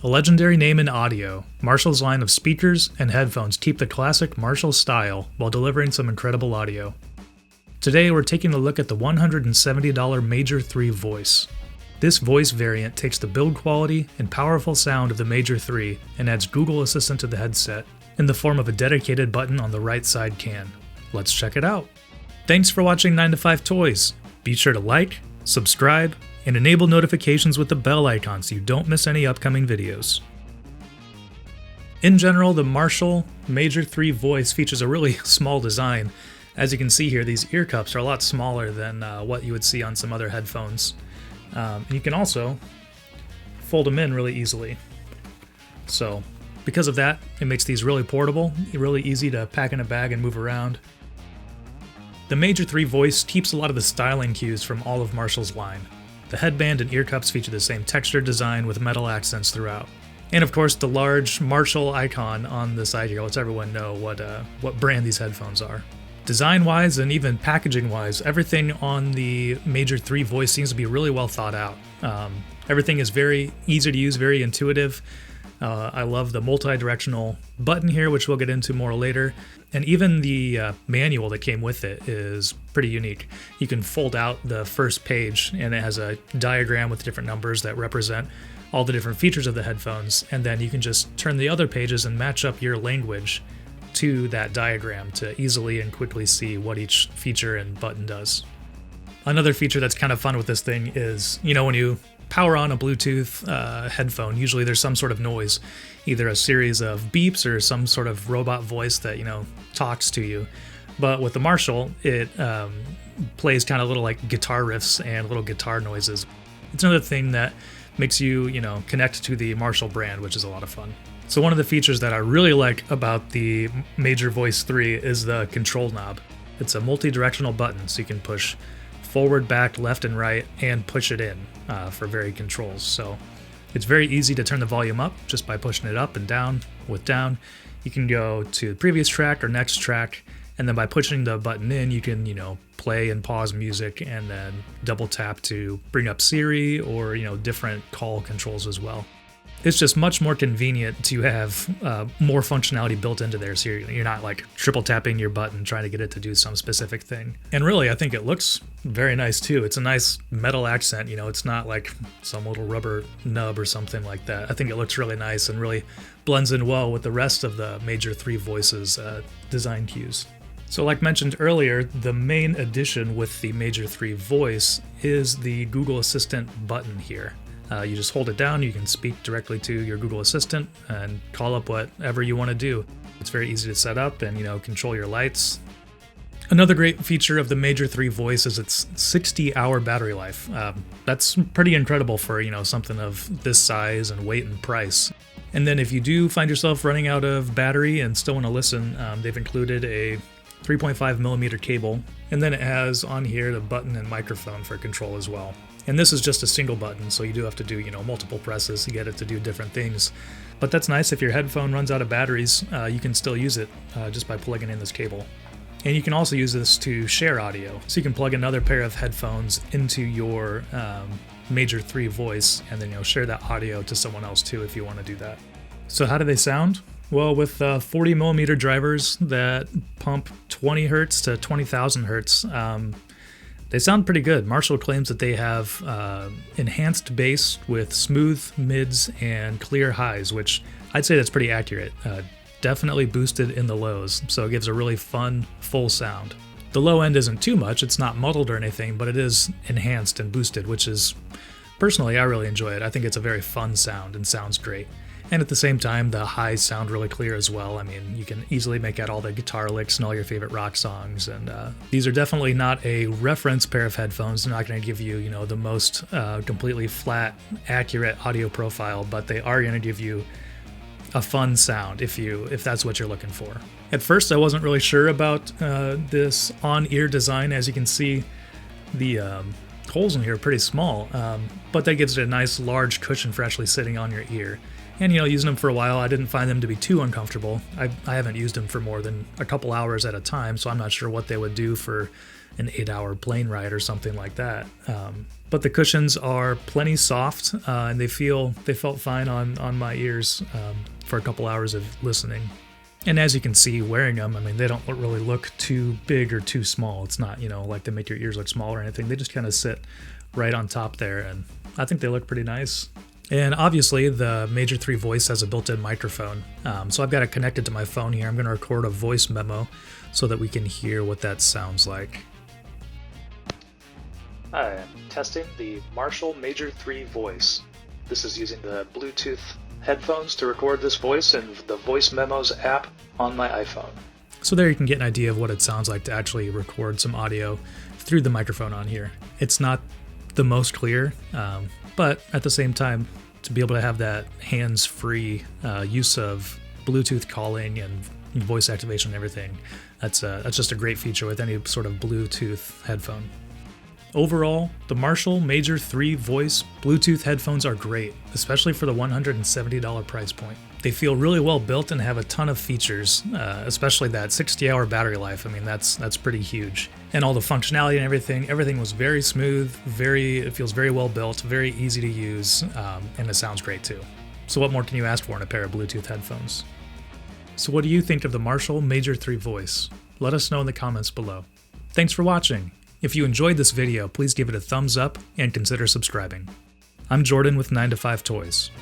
A legendary name in audio, Marshall's line of speakers and headphones keep the classic Marshall style while delivering some incredible audio. Today we're taking a look at the $170 Major 3 Voice. This voice variant takes the build quality and powerful sound of the Major 3 and adds Google Assistant to the headset in the form of a dedicated button on the right side can. Let's check it out. Thanks for watching 9 to 5 Toys. Be sure to like, subscribe, and enable notifications with the bell icon so you don't miss any upcoming videos. In general, the Marshall Major 3 Voice features a really small design. As you can see here, these ear cups are a lot smaller than what you would see on some other headphones. And you can also fold them in really easily. So because of that, it makes these really portable, really easy to pack in a bag and move around. The Major 3 Voice keeps a lot of the styling cues from all of Marshall's line. The headband and ear cups feature the same textured design with metal accents throughout. And of course, the large Marshall icon on the side here lets everyone know what brand these headphones are. Design-wise and even packaging-wise, everything on the Major 3 Voice seems to be really well thought out. Everything is very easy to use, very intuitive. I love the multi-directional button here, which we'll get into more later. And even the manual that came with it is pretty unique. You can fold out the first page and it has a diagram with different numbers that represent all the different features of the headphones. And then you can just turn the other pages and match up your language to that diagram to easily and quickly see what each feature and button does. Another feature that's kind of fun with this thing is, when you power on a Bluetooth headphone, usually there's some sort of noise, either a series of beeps or some sort of robot voice that, talks to you. But with the Marshall, it plays kind of little like guitar riffs and little guitar noises. It's another thing that makes you, connect to the Marshall brand, which is a lot of fun. So one of the features that I really like about the Major Voice 3 is the control knob. It's a multi-directional button, so you can push forward, back, left, and right, and push it in for varied controls. So it's very easy to turn the volume up just by pushing it up and down. With down, you can go to the previous track or next track, and then by pushing the button in, you can, play and pause music, and then double tap to bring up Siri or, different call controls as well. It's just much more convenient to have more functionality built into there, so you're not like triple tapping your button trying to get it to do some specific thing. And really, I think it looks very nice too. It's a nice metal accent, it's not like some little rubber nub or something like that. I think it looks really nice and really blends in well with the rest of the Major 3 Voice's design cues. So like mentioned earlier, the main addition with the Major 3 Voice is the Google Assistant button here. You just hold it down, you can speak directly to your Google Assistant and call up whatever you want to do. It's very easy to set up and, control your lights. Another great feature of the Major 3 Voice is its 60-hour battery life. That's pretty incredible for, something of this size and weight and price. And then if you do find yourself running out of battery and still want to listen, they've included a 3.5mm cable, and then it has on here the button and microphone for control as well. And this is just a single button, so you do have to do, multiple presses to get it to do different things. But that's nice. If your headphone runs out of batteries, you can still use it just by plugging in this cable. And you can also use this to share audio. So you can plug another pair of headphones into your Major 3 Voice and then, share that audio to someone else too if you want to do that. So how do they sound? Well, with 40mm drivers that pump 20 hertz to 20,000 hertz, they sound pretty good. Marshall claims that they have enhanced bass with smooth mids and clear highs, which I'd say that's pretty accurate. Definitely boosted in the lows, so it gives a really fun, full sound. The low end isn't too much, it's not muddled or anything, but it is enhanced and boosted, which is, personally, I really enjoy it. I think it's a very fun sound and sounds great. And at the same time, the highs sound really clear as well. I mean, you can easily make out all the guitar licks and all your favorite rock songs. And these are definitely not a reference pair of headphones. They're not going to give you, the most completely flat, accurate audio profile, but they are going to give you a fun sound if that's what you're looking for. At first, I wasn't really sure about this on-ear design. As you can see, the holes in here are pretty small, but that gives it a nice large cushion for actually sitting on your ear. And using them for a while, I didn't find them to be too uncomfortable. I haven't used them for more than a couple hours at a time, so I'm not sure what they would do for an 8-hour plane ride or something like that. But the cushions are plenty soft, and they felt fine on my ears for a couple hours of listening. And as you can see, wearing them, I mean, they don't really look too big or too small. It's not, like they make your ears look small or anything. They just kind of sit right on top there, and I think they look pretty nice. And obviously, the Major 3 Voice has a built-in microphone. So I've got it connected to my phone here. I'm going to record a voice memo so that we can hear what that sounds like. Hi, I'm testing the Marshall Major 3 Voice. This is using the Bluetooth headphones to record this voice and the Voice Memos app on my iPhone. So there you can get an idea of what it sounds like to actually record some audio through the microphone on here. It's not the most clear, but at the same time, to be able to have that hands-free use of Bluetooth calling and voice activation and everything, that's just a great feature with any sort of Bluetooth headphone. Overall, the Marshall Major 3 Voice Bluetooth headphones are great, especially for the $170 price point. They feel really well built and have a ton of features, especially that 60-hour battery life. I mean, that's pretty huge. And all the functionality and everything was very smooth, it feels very well built, very easy to use, and it sounds great too. So what more can you ask for in a pair of Bluetooth headphones? So what do you think of the Marshall Major 3 Voice? Let us know in the comments below. Thanks for watching. If you enjoyed this video, please give it a thumbs up and consider subscribing. I'm Jordan with 9to5 Toys.